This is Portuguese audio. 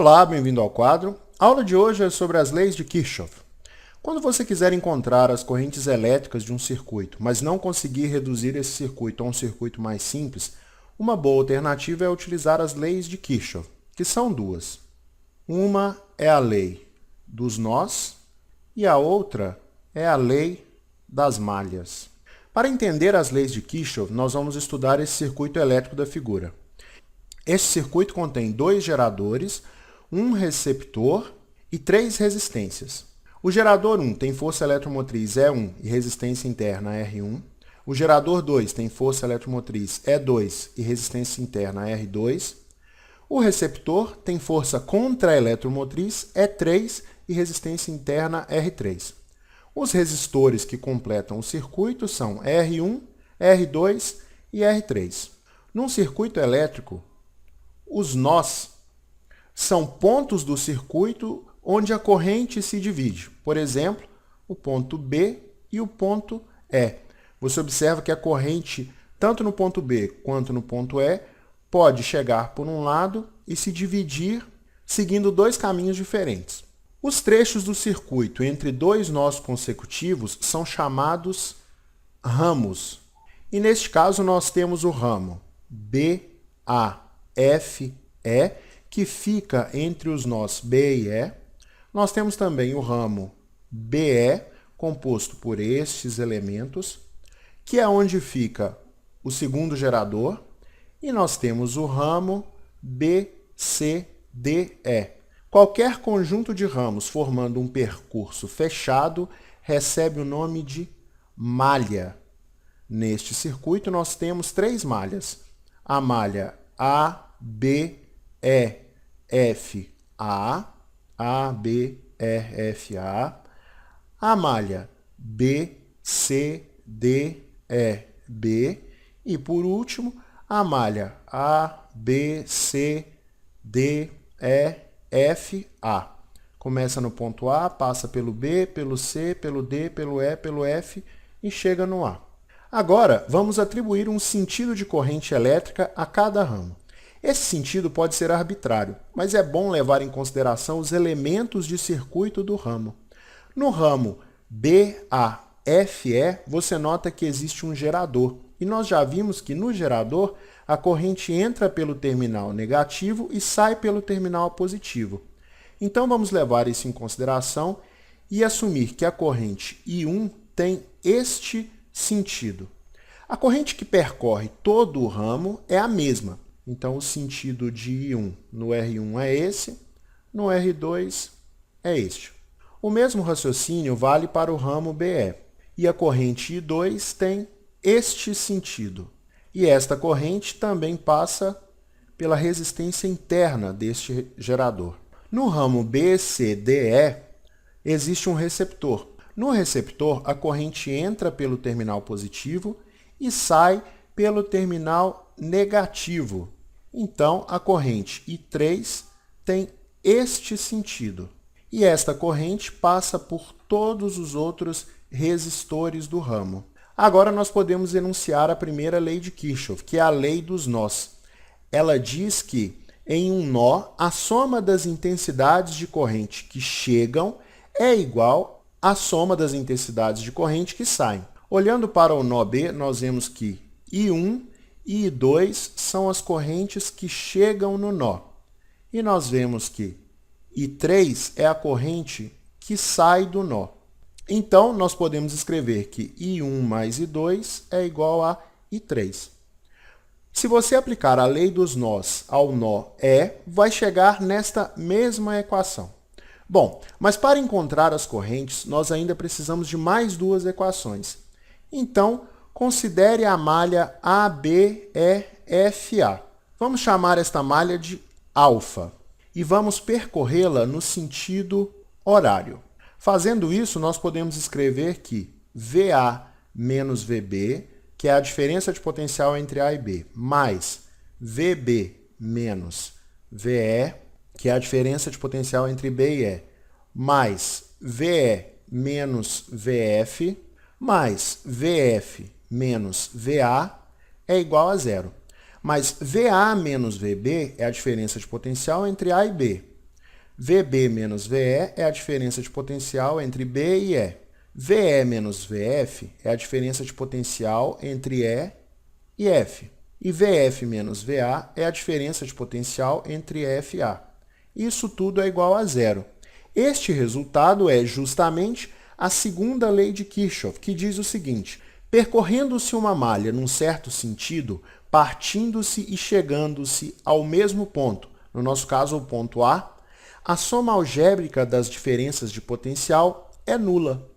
Olá, bem-vindo ao quadro. A aula de hoje é sobre as leis de Kirchhoff. Quando você quiser encontrar as correntes elétricas de um circuito, mas não conseguir reduzir esse circuito a um circuito mais simples, uma boa alternativa é utilizar as leis de Kirchhoff, que são duas. Uma é a lei dos nós e a outra é a lei das malhas. Para entender as leis de Kirchhoff, nós vamos estudar esse circuito elétrico da figura. Este circuito contém dois geradores, um receptor e três resistências. O gerador 1 tem força eletromotriz E1 e resistência interna R1. O gerador 2 tem força eletromotriz E2 e resistência interna R2. O receptor tem força contra-eletromotriz E3 e resistência interna R3. Os resistores que completam o circuito são R1, R2 e R3. Num circuito elétrico, os nós são pontos do circuito onde a corrente se divide. Por exemplo, o ponto B e o ponto E. Você observa que a corrente, tanto no ponto B quanto no ponto E, pode chegar por um lado e se dividir seguindo dois caminhos diferentes. Os trechos do circuito entre dois nós consecutivos são chamados ramos. E neste caso nós temos o ramo BAFE, que fica entre os nós B e E. Nós temos também o ramo BE, composto por estes elementos, que é onde fica o segundo gerador. E nós temos o ramo BCDE. Qualquer conjunto de ramos formando um percurso fechado recebe o nome de malha. Neste circuito, nós temos três malhas. A malha A, B, E, F, A, B, E, F, A. A malha B, C, D, E, B. E, por último, a malha A, B, C, D, E, F, A. Começa no ponto A, passa pelo B, pelo C, pelo D, pelo E, pelo F e chega no A. Agora, vamos atribuir um sentido de corrente elétrica a cada ramo. Esse sentido pode ser arbitrário, mas é bom levar em consideração os elementos de circuito do ramo. No ramo BAFE, você nota que existe um gerador, e nós já vimos que no gerador a corrente entra pelo terminal negativo e sai pelo terminal positivo. Então vamos levar isso em consideração e assumir que a corrente I1 tem este sentido. A corrente que percorre todo o ramo é a mesma. Então o sentido de I1 no R1 é esse, no R2 é este. O mesmo raciocínio vale para o ramo BE. E a corrente I2 tem este sentido. E esta corrente também passa pela resistência interna deste gerador. No ramo BCDE, existe um receptor. No receptor, a corrente entra pelo terminal positivo e sai pelo terminal negativo. Então, a corrente I3 tem este sentido. E esta corrente passa por todos os outros resistores do ramo. Agora nós podemos enunciar a primeira lei de Kirchhoff, que é a lei dos nós. Ela diz que, em um nó, a soma das intensidades de corrente que chegam é igual à soma das intensidades de corrente que saem. Olhando para o nó B, nós vemos que I1 e I2 são as correntes que chegam no nó. E nós vemos que I3 é a corrente que sai do nó. Então, nós podemos escrever que I1 mais I2 é igual a I3. Se você aplicar a lei dos nós ao nó E, vai chegar nesta mesma equação. Bom, mas para encontrar as correntes, nós ainda precisamos de mais duas equações. Então, considere a malha ABEFA. Vamos chamar esta malha de alfa e vamos percorrê-la no sentido horário. Fazendo isso, nós podemos escrever que VA menos VB, que é a diferença de potencial entre A e B, mais VB menos VE, que é a diferença de potencial entre B e E, mais VE menos VF, mais VF menos VA é igual a zero. Mas VA menos VB é a diferença de potencial entre A e B. VB menos VE é a diferença de potencial entre B e E. VE menos VF é a diferença de potencial entre E e F. E VF menos VA é a diferença de potencial entre F e A. Isso tudo é igual a zero. Este resultado é justamente a segunda lei de Kirchhoff, que diz o seguinte: percorrendo-se uma malha num certo sentido, partindo-se e chegando-se ao mesmo ponto, no nosso caso o ponto A, a soma algébrica das diferenças de potencial é nula.